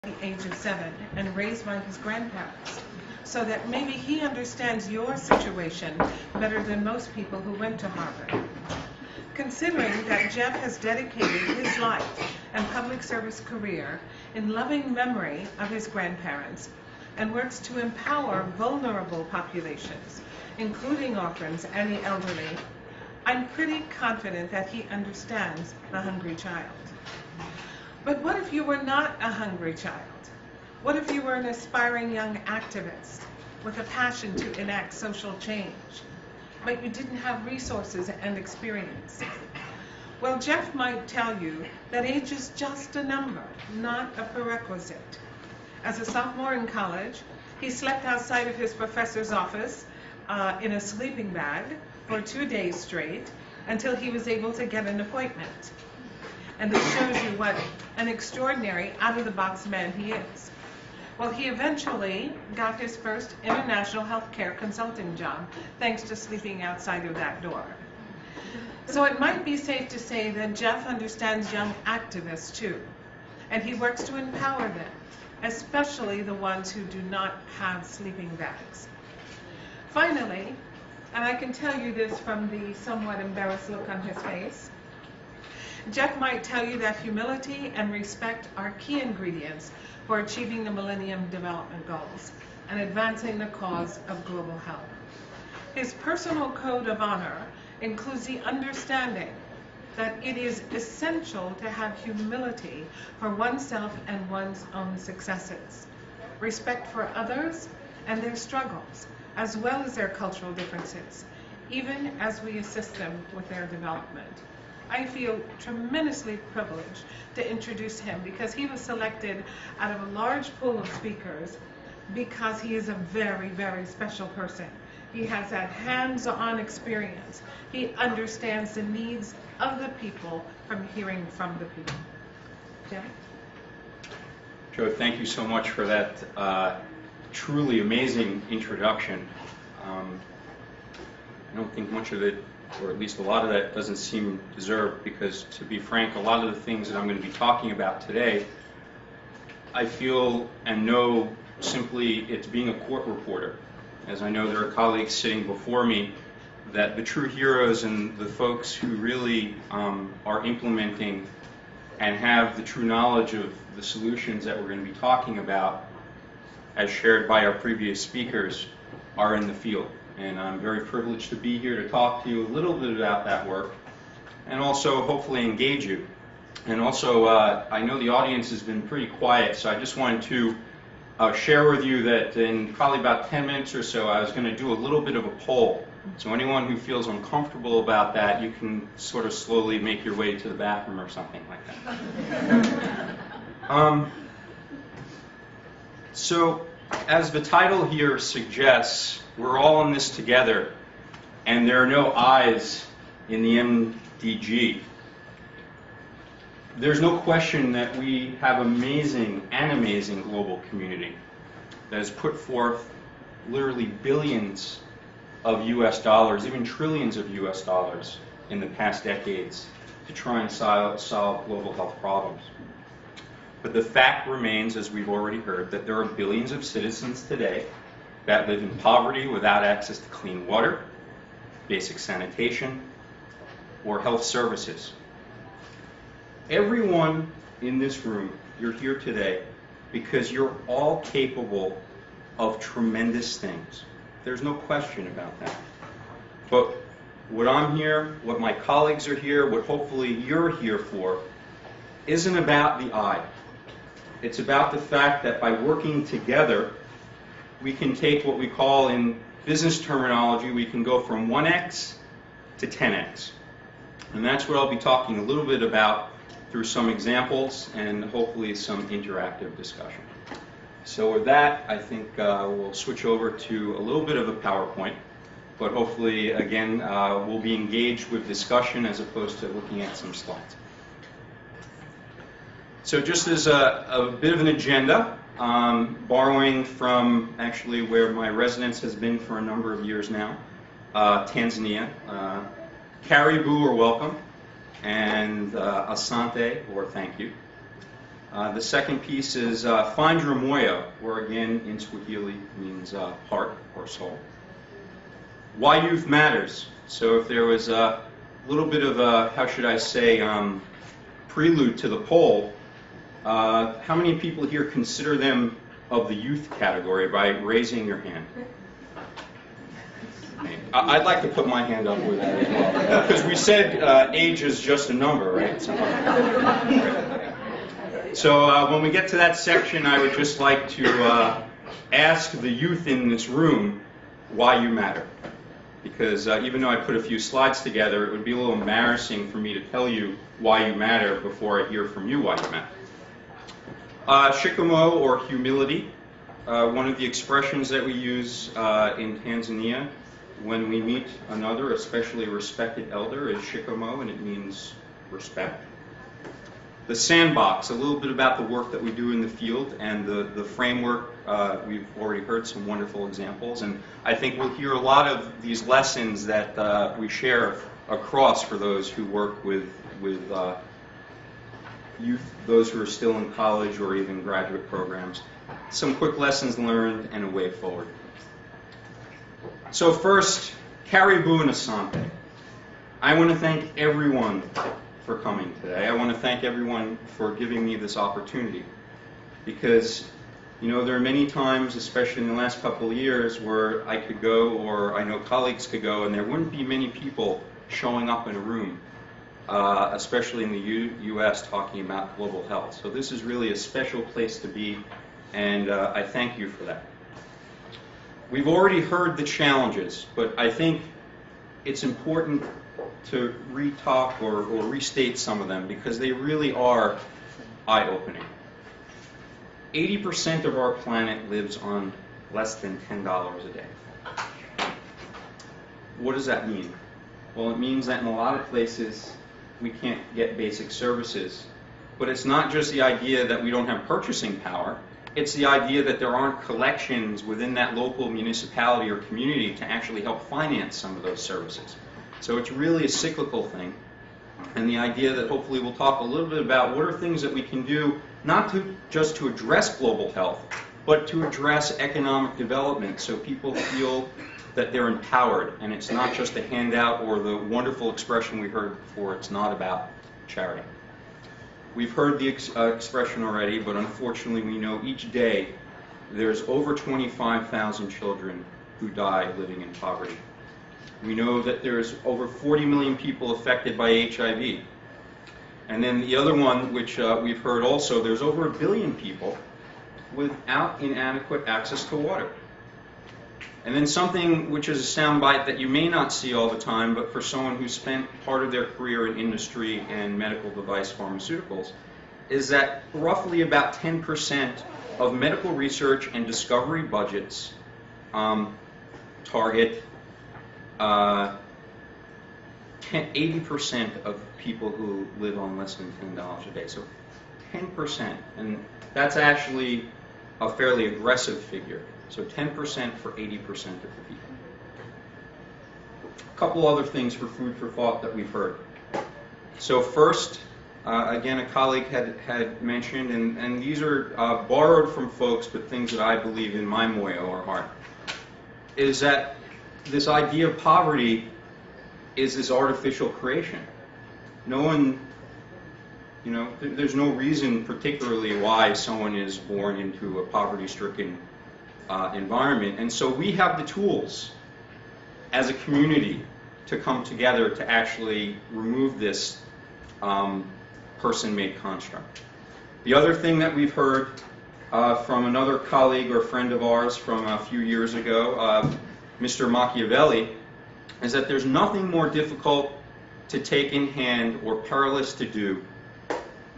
the age of 7 and raised by his grandparents, so that maybe he understands your situation better than most people who went to Harvard. Considering that Jeff has dedicated his life and public service career in loving memory of his grandparents and works to empower vulnerable populations, including orphans and the elderly, I'm pretty confident that he understands the hungry child. But what if you were not a hungry child? What if you were an aspiring young activist with a passion to enact social change, but you didn't have resources and experience? Well, Jeff might tell you that age is just a number, not a prerequisite. As a sophomore in college, he slept outside of his professor's office in a sleeping bag for 2 days straight until he was able to get an appointment. And it shows you what an extraordinary, out-of-the-box man he is. Well, he eventually got his first international healthcare consulting job thanks to sleeping outside of that door. So it might be safe to say that Jeff understands young activists too, and he works to empower them, especially the ones who do not have sleeping bags. Finally, and I can tell you this from the somewhat embarrassed look on his face, Jeff might tell you that humility and respect are key ingredients for achieving the Millennium Development Goals and advancing the cause of global health. His personal code of honor includes the understanding that it is essential to have humility for oneself and one's own successes, respect for others and their struggles, as well as their cultural differences, even as we assist them with their development. I feel tremendously privileged to introduce him because he was selected out of a large pool of speakers because he is a very, very special person. He has that hands-on experience. He understands the needs of the people from hearing from the people. Jeff? Joe, thank you so much for that truly amazing introduction. I don't think much of it, or at least a lot of that, doesn't seem deserved because, to be frank, a lot of the things that I'm going to be talking about today, I feel and know simply it's being a court reporter. As I know there are colleagues sitting before me, that the true heroes and the folks who really are implementing and have the true knowledge of the solutions that we're going to be talking about, as shared by our previous speakers, are in the field. And I'm very privileged to be here to talk to you a little bit about that work and also hopefully engage you. And also, I know the audience has been pretty quiet, so I just wanted to share with you that in probably about 10 minutes or so, I was going to do a little bit of a poll. So anyone who feels uncomfortable about that, you can sort of slowly make your way to the bathroom or something like that. So, as the title here suggests, we're all in this together, and there are no I's in the MDG. There's no question that we have an amazing global community that has put forth literally billions of US dollars, even trillions of US dollars in the past decades to try and solve global health problems. But the fact remains, as we've already heard, that there are billions of citizens today that live in poverty without access to clean water, basic sanitation, or health services. Everyone in this room, you're here today because you're all capable of tremendous things. There's no question about that. But what I'm here, what my colleagues are here, what hopefully you're here for, isn't about the I. It's about the fact that by working together, we can take what we call in business terminology, we can go from 1x to 10x. And that's what I'll be talking a little bit about through some examples and hopefully some interactive discussion. So with that, I think we'll switch over to a little bit of a PowerPoint, but hopefully, again, we'll be engaged with discussion as opposed to looking at some slides. So just as a bit of an agenda, borrowing from actually where my residence has been for a number of years now, Tanzania. Karibu or welcome, and asante or thank you. The second piece is find your moyo, where again in Swahili means heart or soul. Why youth matters. So if there was a little bit of a, how should I say, prelude to the poll, how many people here consider them of the youth category by raising your hand? I'd like to put my hand up with that as well, because we said age is just a number, right? So when we get to that section, I would just like to ask the youth in this room why you matter. Because even though I put a few slides together, it would be a little embarrassing for me to tell you why you matter before I hear from you why you matter. Shikamo, or humility, one of the expressions that we use in Tanzania when we meet another, especially a respected elder, is shikamo, and it means respect. The sandbox, a little bit about the work that we do in the field and the framework. We've already heard some wonderful examples, and I think we'll hear a lot of these lessons that we share across for those who work with youth, those who are still in college or even graduate programs. Some quick lessons learned and a way forward. So first, Karibu and Asante. I want to thank everyone for coming today. I want to thank everyone for giving me this opportunity, because you know, there are many times, especially in the last couple of years, where I could go, or I know colleagues could go, and there wouldn't be many people showing up in a room, especially in the U.S. talking about global health. So this is really a special place to be, and I thank you for that. We've already heard the challenges, but I think it's important to re-talk or restate some of them, because they really are eye-opening. 80% of our planet lives on less than $10 a day. What does that mean? Well, it means that in a lot of places we can't get basic services. But it's not just the idea that we don't have purchasing power. It's the idea that there aren't collections within that local municipality or community to actually help finance some of those services. So it's really a cyclical thing. And the idea that hopefully we'll talk a little bit about what are things that we can do, not just to address global health, but to address economic development so people feel that they're empowered, and it's not just a handout or the wonderful expression we heard before, it's not about charity. We've heard the expression already, but unfortunately we know each day there's over 25,000 children who die living in poverty. We know that there's over 40 million people affected by HIV. And then the other one, which we've heard also, there's over 1 billion people without inadequate access to water. And then something which is a soundbite that you may not see all the time, but for someone who spent part of their career in industry and medical device pharmaceuticals, is that roughly about 10% of medical research and discovery budgets target 80% of people who live on less than $10 a day. So 10%, and that's actually a fairly aggressive figure. So 10% for 80% of the people. A couple other things for food for thought that we've heard. So first, again, a colleague had mentioned, and these are borrowed from folks, but things that I believe in my moyo or heart, is that this idea of poverty is this artificial creation. No one, you know, there's no reason particularly why someone is born into a poverty-stricken environment. And so we have the tools as a community to come together to actually remove this person-made construct. The other thing that we've heard from another colleague or friend of ours from a few years ago, Mr. Machiavelli, is that there's nothing more difficult to take in hand or perilous to do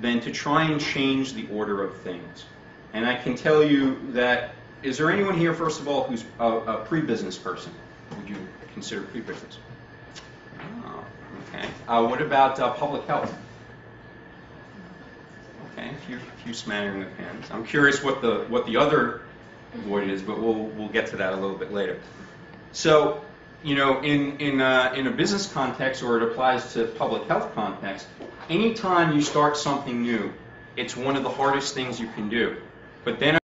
than to try and change the order of things. And I can tell you that, is there anyone here, first of all, who's a pre-business person? Would you consider pre-business? Oh, okay. What about public health? Okay, a few smattering of hands. I'm curious what the other void is, but we'll get to that a little bit later. So, you know, in a business context, or it applies to public health context, anytime you start something new, It's one of the hardest things you can do. But then